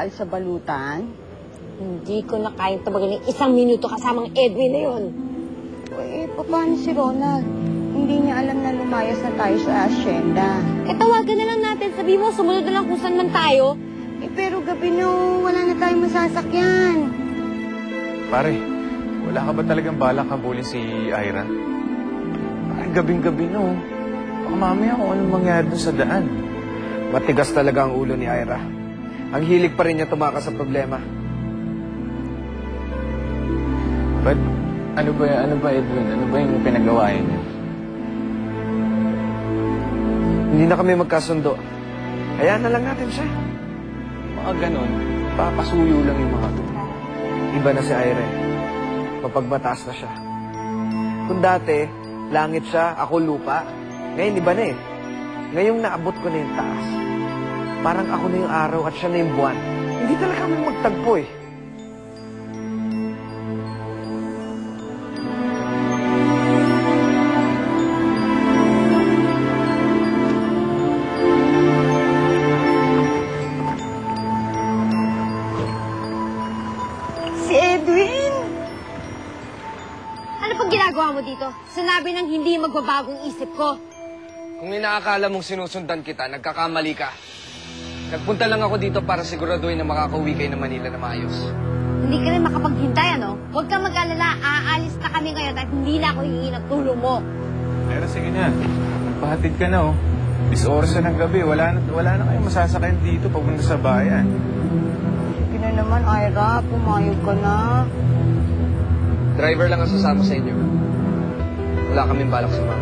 Taal sa balutan? Hindi ko na kayang tabagan ng 1 minuto kasamang Edwin na yun. Eh, paano si Ronald? Hindi niya alam na lumayas na tayo sa asyenda. Eh, tawagan na lang natin. Sabi mo, sumunod na lang kung saan man tayo. Eh, pero gabi no, wala na tayong masasakyan. Pare, wala ka ba talagang balak habulin si Ira? Parang gabing-gabi no. Baka mamaya kung anong mangyari dun sa daan. Matigas talaga ang ulo ni Ira. Ang hilig pa rin niya tumakas sa problema. But, ano ba Edwin? Ano ba yung pinagawain niya? Hindi na kami magkasundo. Hayaan na lang natin siya. Mga ganon, papasuyo lang yung mga to. Iba na si Ira. Mapagbataas na siya. Kung dati, langit siya, ako lupa. Ngayon, iba na eh. Ngayong naabot ko na yung taas. Parang ako na yung araw at siya na yung buwan. Hindi talaga kami magtagpo eh. Si Edwin! Ano pang ginagawa mo dito? Sinabi ng hindi magbabagong isip ko. Kung inaakala mong sinusundan kita, nagkakamali ka. Nagpunta lang ako dito para siguraduhin na makakauwi kayo ng Manila na maayos. Hindi ka rin makapaghintay, ano? Huwag kang mag-alala. Aalis na kami ngayon at hindi na ako hihingi ng tulong mo. Pero sige na, magpahatid ka na oh. 10 oras na ng gabi, wala na kayong masasakayan dito papunta sa bayan. Sige na naman, Ira. Pumayag ka na. Driver lang ang sasama sa inyo. Wala kaming balak sa mga.